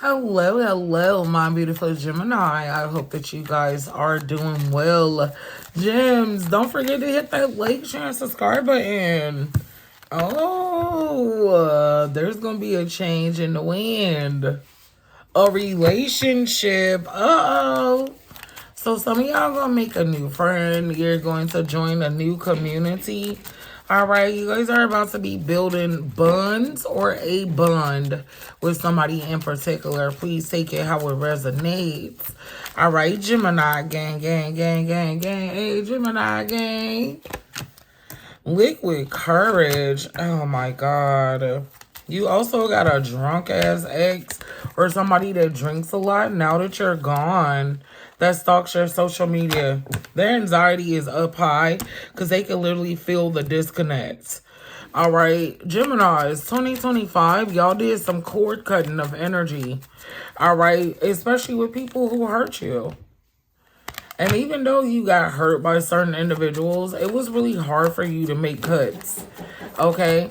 Hello, hello, my beautiful Gemini. I hope that you guys are doing well. Gems, don't forget to hit that like, share, and subscribe button. There's going to be a change in the wind. A relationship. Uh-oh. So some of y'all gonna make a new friend. You're going to join a new community. All right, you guys are about to be building bonds or a bond with somebody in particular. Please take it how it resonates. All right, Gemini gang, gang, gang, gang, gang. Hey, Gemini gang. Liquid courage. Oh my God. You also got a drunk ass ex or somebody that drinks a lot now that you're gone, that stalks your social media. Their anxiety is up high because they can literally feel the disconnect. All right, Gemini, it's 2025. Y'all did some cord cutting of energy. All right, especially with people who hurt you. And even though you got hurt by certain individuals, it was really hard for you to make cuts. Okay?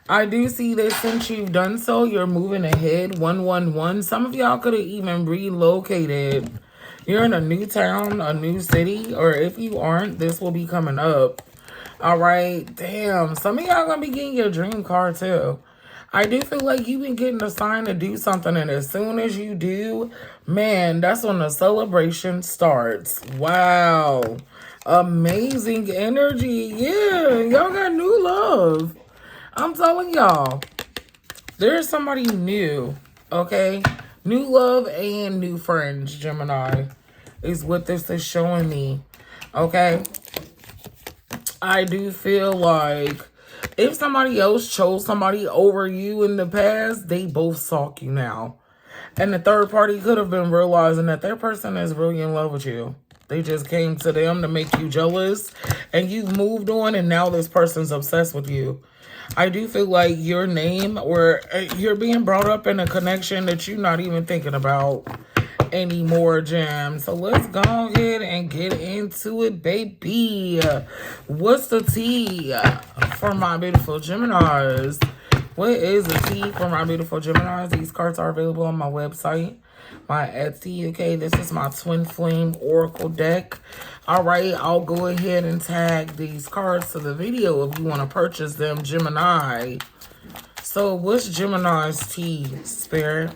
I do see that since you've done so, you're moving ahead. 111. Some of y'all could have even relocated. You're in a new town, a new city, or if you aren't, this will be coming up. All right. Damn. Some of y'all gonna be getting your dream car too. I do feel like you've been getting a sign to do something, and as soon as you do, man, that's when the celebration starts. Wow. Amazing energy. Yeah, y'all got new love. I'm telling y'all, there's somebody new, okay? New love and new friends, Gemini, is what this is showing me, okay? I do feel like if somebody else chose somebody over you in the past, they both stalk you now. And the third party could have been realizing that their person is really in love with you. They just came to them to make you jealous, and you've moved on, and now this person's obsessed with you. I do feel like your name, or you're being brought up in a connection that you're not even thinking about anymore, Jam. So let's go ahead and get into it, baby. What's the tea for my beautiful Geminis? What is the tea for my beautiful Geminis? These cards are available on my website, my Etsy. Okay, this is my Twin Flame Oracle deck. All right, I'll go ahead and tag these cards to the video if you want to purchase them, Gemini. So what's Gemini's tea, Spirit?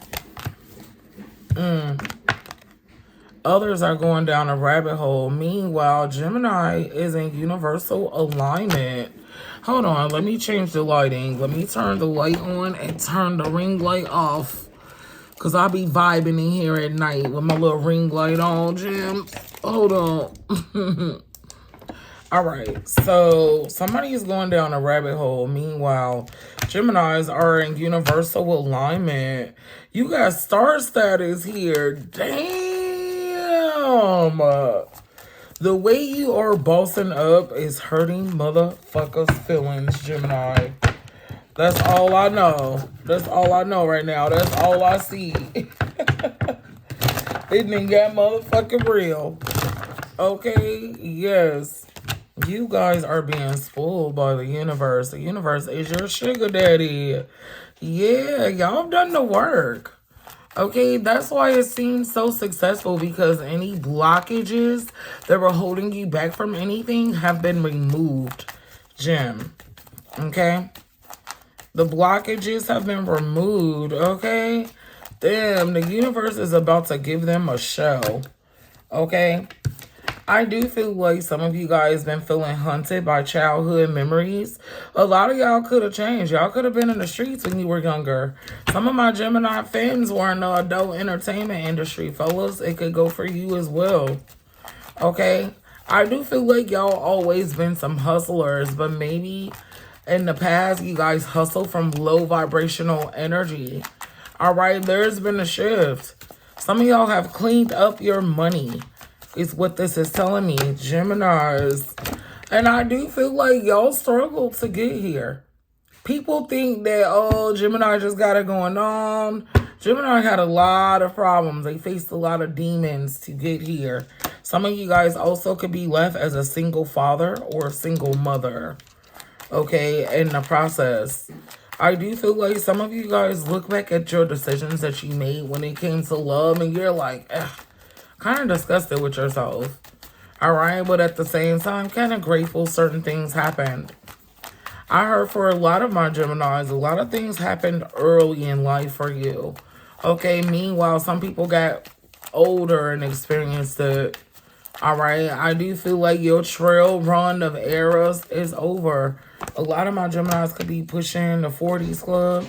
Others are going down a rabbit hole. Meanwhile, Gemini is in universal alignment. Hold on, let me change the lighting. Let me turn the light on and turn the ring light off. Because I'll be vibing in here at night with my little ring light on, Jim. Hold on. All right, so somebody is going down a rabbit hole. Meanwhile, Geminis are in universal alignment. You got star status here. Damn. The way you are bossing up is hurting motherfuckers' feelings, Gemini. That's all I know. That's all I know right now. That's all I see. It done got motherfucking real. Okay? Yes. You guys are being spoiled by the universe. The universe is your sugar daddy. Yeah, y'all have done the work. Okay, that's why it seems so successful, because any blockages that were holding you back from anything have been removed, Jim. Okay? The blockages have been removed, okay? Damn, the universe is about to give them a show, okay? I do feel like some of you guys been feeling hunted by childhood memories. A lot of y'all could have changed. Y'all could have been in the streets when you were younger. Some of my Gemini fans were in the adult entertainment industry, fellas. It could go for you as well, okay? I do feel like y'all always been some hustlers, but maybe in the past, you guys hustle from low vibrational energy. All right, there's been a shift. Some of y'all have cleaned up your money, is what this is telling me, Geminis. And I do feel like y'all struggled to get here. People think that, oh, Gemini just got it going on. Gemini had a lot of problems. They faced a lot of demons to get here. Some of you guys also could be left as a single father or a single mother, okay, in the process. I do feel like some of you guys look back at your decisions that you made when it came to love and you're like, kind of disgusted with yourself. All right, but at the same time, kind of grateful certain things happened. I heard for a lot of my Geminis, a lot of things happened early in life for you. Okay, meanwhile, some people got older and experienced it. All right, I do feel like your trail run of eras is over. A lot of my Geminis could be pushing the 40s club.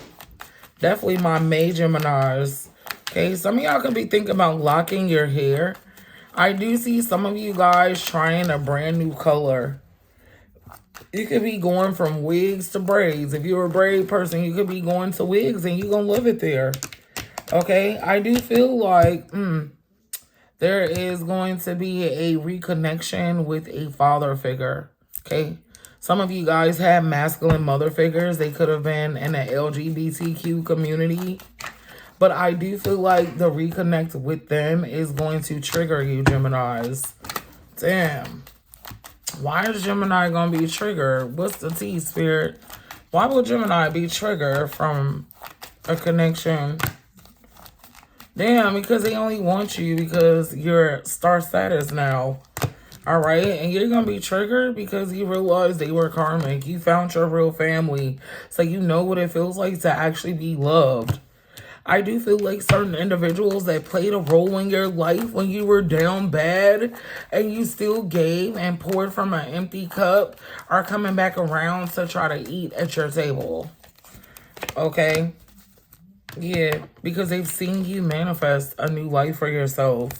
Definitely my May Geminis. Okay, some of y'all could be thinking about locking your hair. I do see some of you guys trying a brand new color. You could be going from wigs to braids. If you're a braid person, you could be going to wigs and you're going to love it there. Okay, I do feel like there is going to be a reconnection with a father figure. Okay, some of you guys have masculine mother figures. They could have been in the LGBTQ community. But I do feel like the reconnect with them is going to trigger you, Geminis. Damn. Why is Gemini going to be triggered? What's the tea, Spirit? Why would Gemini be triggered from a connection? Damn, because they only want you because you're star status now. All right? And you're going to be triggered because you realize they were karmic. You found your real family. So you know what it feels like to actually be loved. I do feel like certain individuals that played a role in your life when you were down bad and you still gave and poured from an empty cup are coming back around to try to eat at your table. Okay? Yeah, because they've seen you manifest a new life for yourself.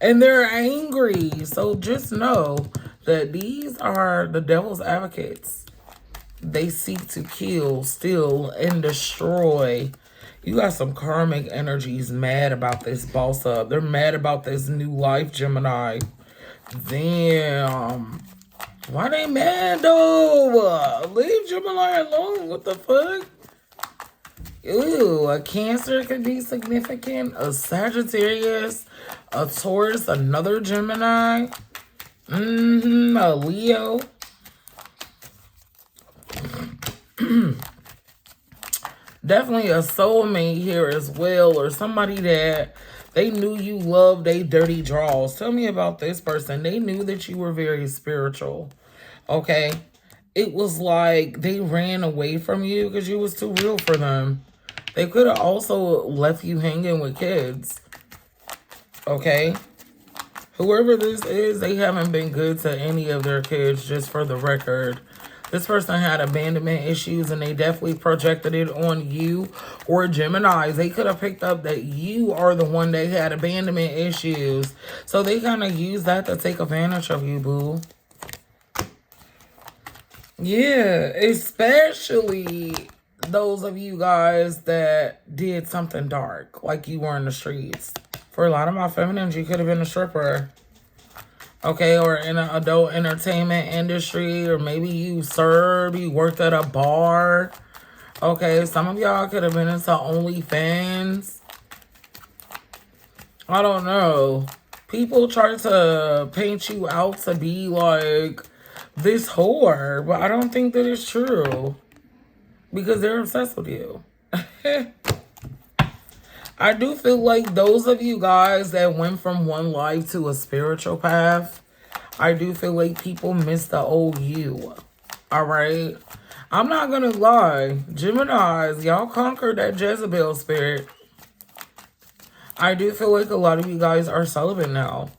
And they're angry. So just know that these are the devil's advocates. They seek to kill, steal, and destroy. You got some karmic energies mad about this boss up. They're mad about this new life, Gemini. Damn. Why they mad, though? Leave Gemini alone. What the fuck? Ooh, a Cancer could be significant. A Sagittarius. A Taurus. Another Gemini. A Leo. Definitely a soulmate here as well, or somebody that they knew you loved they dirty draws. Tell me about this person. They knew that you were very spiritual, okay? It was like they ran away from you because you was too real for them. They could have also left you hanging with kids, okay? Whoever this is, they haven't been good to any of their kids, just for the record. This person had abandonment issues and they definitely projected it on you or Geminis. They could have picked up that you are the one that had abandonment issues. So they kind of use that to take advantage of you, boo. Yeah, especially those of you guys that did something dark, like you were in the streets. For a lot of my feminines, you could have been a stripper. Okay, or in an adult entertainment industry, or maybe you served, you worked at a bar. Okay, some of y'all could have been into OnlyFans. I don't know. People try to paint you out to be like this whore, but I don't think that it's true. Because they're obsessed with you. I do feel like those of you guys that went from one life to a spiritual path, I do feel like people miss the old you. All right? I'm not going to lie. Geminis, y'all conquered that Jezebel spirit. I do feel like a lot of you guys are celibate now.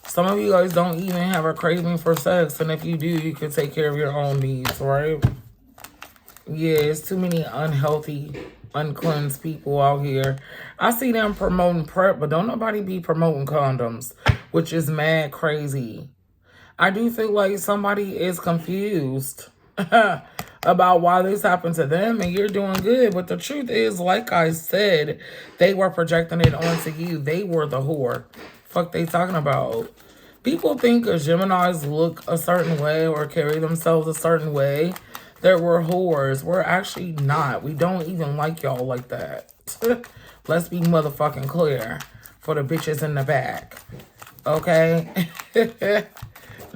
Some of you guys don't even have a craving for sex. And if you do, you can take care of your own needs, right? Yeah, it's too many unhealthy, uncleansed people out here. I see them promoting PrEP, but don't nobody be promoting condoms, which is mad crazy. I do feel like somebody is confused about why this happened to them, and you're doing good. But the truth is, like I said, they were projecting it onto you. They were the whore. Fuck they talking about? People think Geminis look a certain way or carry themselves a certain way that we're whores. We're actually not. We don't even like y'all like that. Let's be motherfucking clear for the bitches in the back. Okay?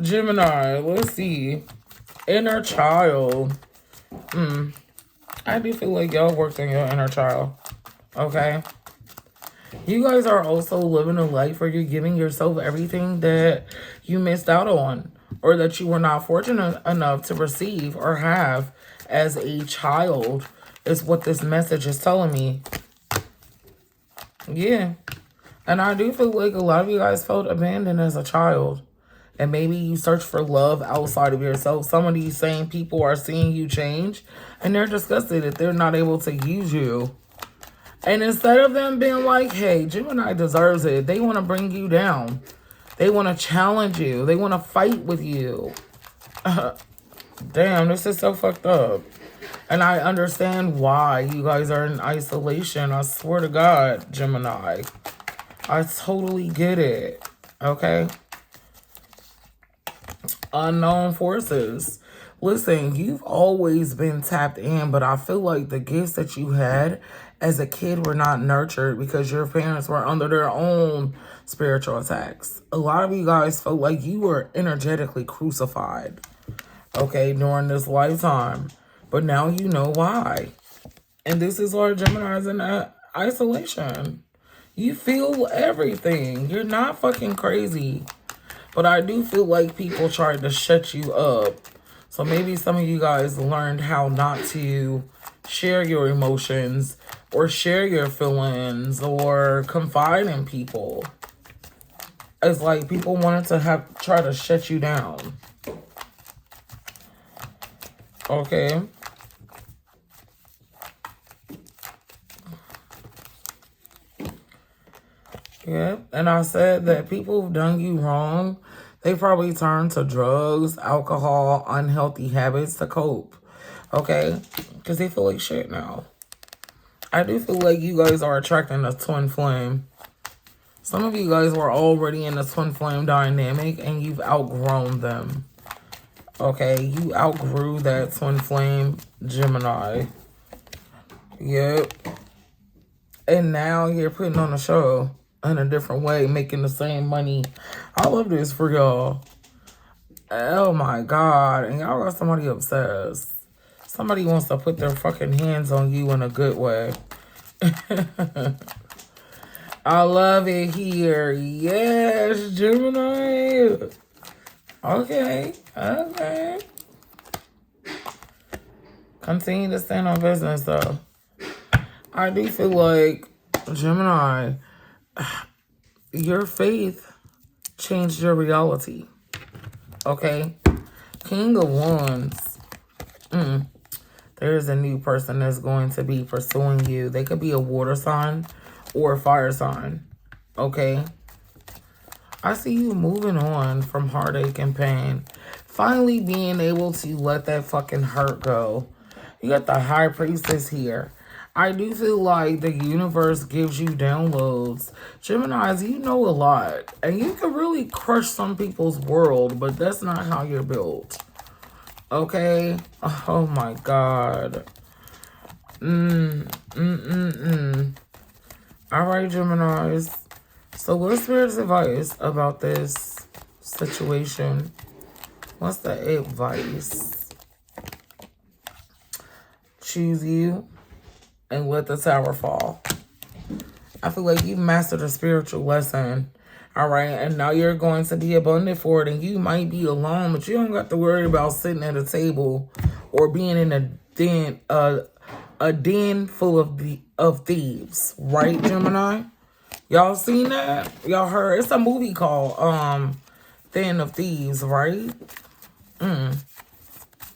Gemini, let's see. Inner child. I do feel like y'all worked on your inner child. Okay? You guys are also living a life where you're giving yourself everything that you missed out on or that you were not fortunate enough to receive or have as a child, is what this message is telling me. Yeah. And I do feel like a lot of you guys felt abandoned as a child. And maybe you search for love outside of yourself. Some of these same people are seeing you change and they're disgusted that they're not able to use you. And instead of them being like, hey, Gemini deserves it, they want to bring you down. They want to challenge you. They want to fight with you. Damn, this is so fucked up. And I understand why you guys are in isolation. I swear to God, Gemini. I totally get it. Okay? Unknown forces. Listen, you've always been tapped in, but I feel like the gifts that you had as a kid were not nurtured because your parents were under their own spiritual attacks. A lot of you guys felt like you were energetically crucified, okay, during this lifetime. But now you know why. And this is why Gemini's in isolation. You feel everything. You're not fucking crazy. But I do feel like people tried to shut you up. So maybe some of you guys learned how not to share your emotions or share your feelings or confide in people. It's like people wanted to try to shut you down. Okay. Yeah, and I said that people who've done you wrong, they probably turn to drugs, alcohol, unhealthy habits to cope. Okay? Because they feel like shit now. I do feel like you guys are attracting a twin flame. Some of you guys were already in a twin flame dynamic and you've outgrown them. Okay? You outgrew that twin flame Gemini. Yep. And now you're putting on a show in a different way, making the same money. I love this for y'all. Oh my God. And y'all got somebody obsessed. Somebody wants to put their fucking hands on you in a good way. I love it here. Yes, Gemini. Okay. Okay. Continue to stand on business though. I do feel like, Gemini, your faith changed your reality. Okay? King of Wands. There's a new person that's going to be pursuing you. They could be a water sign or a fire sign. Okay? I see you moving on from heartache and pain. Finally being able to let that fucking hurt go. You got the High Priestess here. I do feel like the universe gives you downloads. Geminis, you know a lot. And you can really crush some people's world, but that's not how you're built. Okay? Oh my God. Alright, Geminis. So what's Spirit's advice about this situation? What's the advice? Choose you and let the tower fall. I feel like you've mastered a spiritual lesson. All right. And now you're going to be abundant for it. And you might be alone, but you don't got to worry about sitting at a table or being in a den full of thieves. Right, Gemini? Y'all seen that? Y'all heard? It's a movie called Den of Thieves, right?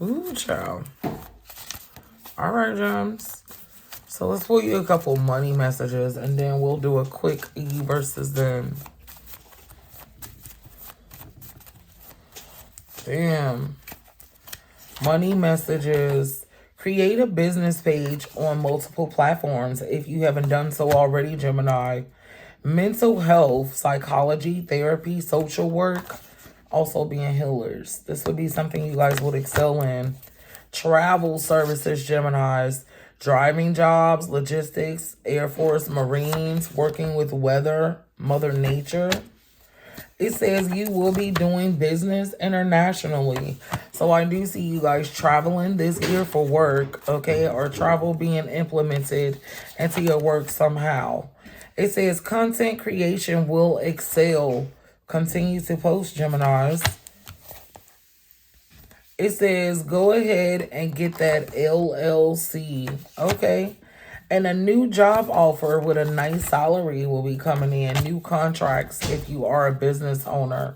Ooh, child. All right, Gems. So let's pull you a couple money messages and then we'll do a quick E versus them. Damn. Money messages. Create a business page on multiple platforms if you haven't done so already, Gemini. Mental health, psychology, therapy, social work, also being healers. This would be something you guys would excel in. Travel services, Geminis. Driving jobs, logistics, Air Force, Marines, working with weather, Mother Nature. It says you will be doing business internationally. So I do see you guys traveling this year for work, okay? Or travel being implemented into your work somehow. It says content creation will excel. Continue to post, Geminis. It says go ahead and get that LLC, okay? And a new job offer with a nice salary will be coming in. New contracts if you are a business owner.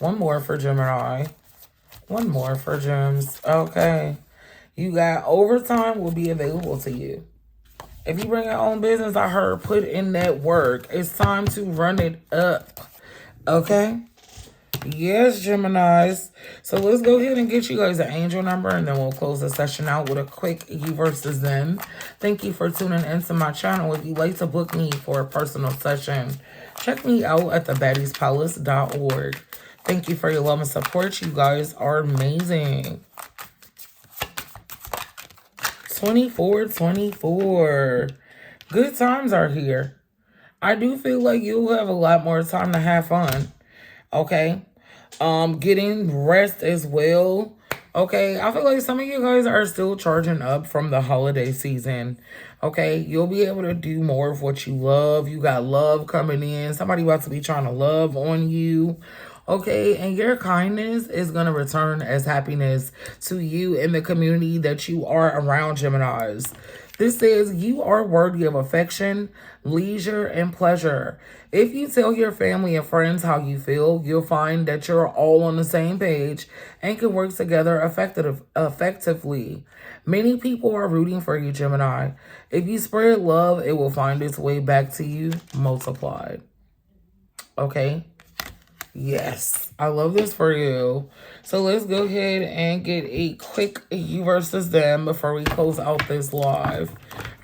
One more for Gemini. One more for Gems. Okay. You got overtime will be available to you. If you bring your own business, I heard put in that work. It's time to run it up. Okay? Yes, Geminis. So let's go ahead and get you guys an angel number, and then we'll close the session out with a quick you versus them. Thank you for tuning into my channel. If you'd like to book me for a personal session, check me out at thebaddiespalace.org. Thank you for your love and support. You guys are amazing. 2424. Good times are here. I do feel like you'll have a lot more time to have fun. Okay? Getting rest as well. Okay? I feel like some of you guys are still charging up from the holiday season. Okay? You'll be able to do more of what you love. You got love coming in. Somebody about to be trying to love on you. Okay, and your kindness is going to return as happiness to you and the community that you are around, Geminis. This says you are worthy of affection, leisure, and pleasure. If you tell your family and friends how you feel, you'll find that you're all on the same page and can work together effectively. Many people are rooting for you, Gemini. If you spread love, it will find its way back to you multiplied. Okay? Yes, I love this for you. So let's go ahead and get a quick you versus them before we close out this live.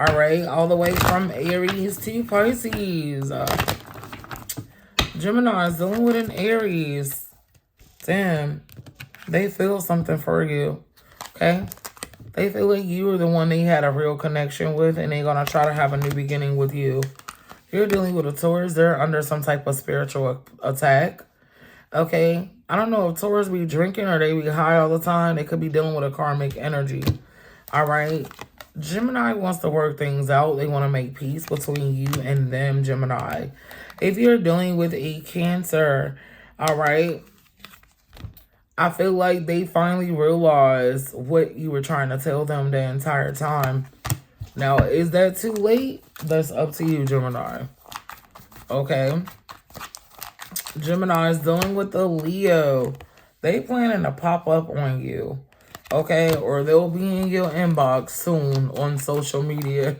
All right, all the way from Aries to Pisces. Gemini is dealing with an Aries. Damn, they feel something for you, okay? They feel like you are the one they had a real connection with, and they're going to try to have a new beginning with you. You're dealing with a Taurus. They're under some type of spiritual attack. Okay, I don't know if Taurus be drinking or they be high all the time. They could be dealing with a karmic energy. All right. Gemini wants to work things out. They want to make peace between you and them, Gemini. If you're dealing with a Cancer, all right, I feel like they finally realized what you were trying to tell them the entire time. Now, is that too late? That's up to you, Gemini. Okay. Gemini is dealing with the Leo. They planning to pop up on you. Okay? Or they'll be in your inbox soon on social media.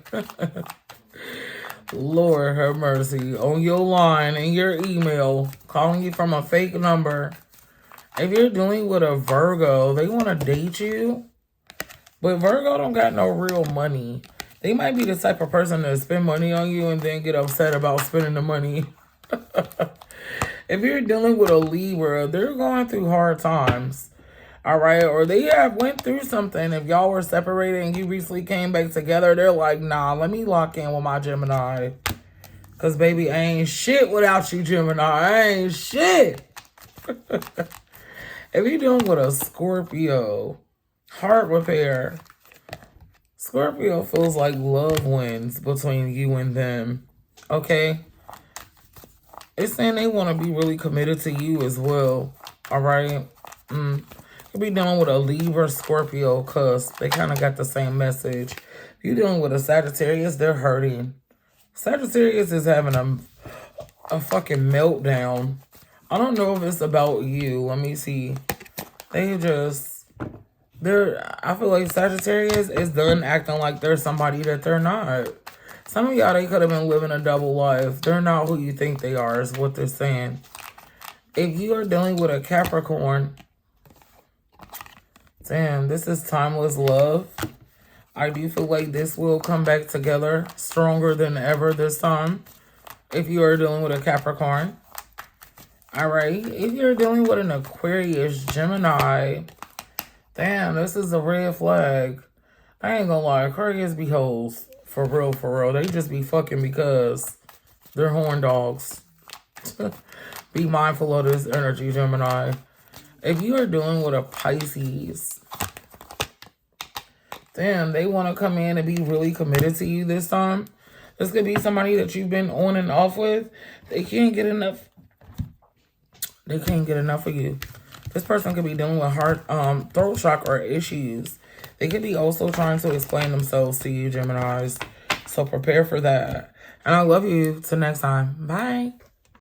Lord have mercy. On your line, in your email, calling you from a fake number. If you're dealing with a Virgo, they want to date you. But Virgo don't got no real money. They might be the type of person to spend money on you and then get upset about spending the money. If you're dealing with a Libra, they're going through hard times. All right? Or they have went through something. If y'all were separated and you recently came back together, they're like, nah, let me lock in with my Gemini. Because, baby, I ain't shit without you, Gemini. I ain't shit. If you're dealing with a Scorpio, heart repair. Scorpio feels like love wins between you and them. Okay? It's saying they want to be really committed to you as well. All right? Could be dealing with a Libra, Scorpio, cusp. They kind of got the same message. If you're dealing with a Sagittarius, they're hurting. Sagittarius is having a fucking meltdown. I don't know if it's about you. Let me see. I feel like Sagittarius is done acting like they're somebody that they're not. Some of y'all, they could have been living a double life. They're not who you think they are, is what they're saying. If you are dealing with a Capricorn, damn, this is timeless love. I do feel like this will come back together stronger than ever this time. If you are dealing with a Capricorn. All right. If you're dealing with an Aquarius, Gemini, damn, this is a red flag. I ain't gonna lie. Aquarius be hoes. For real, for real. They just be fucking because they're horn dogs. Be mindful of this energy, Gemini. If you are dealing with a Pisces, damn, they want to come in and be really committed to you this time. This could be somebody that you've been on and off with. They can't get enough. They can't get enough of you. This person could be dealing with heart, throat chakra issues. They could be also trying to explain themselves to you, Geminis. So prepare for that. And I love you. Till next time. Bye.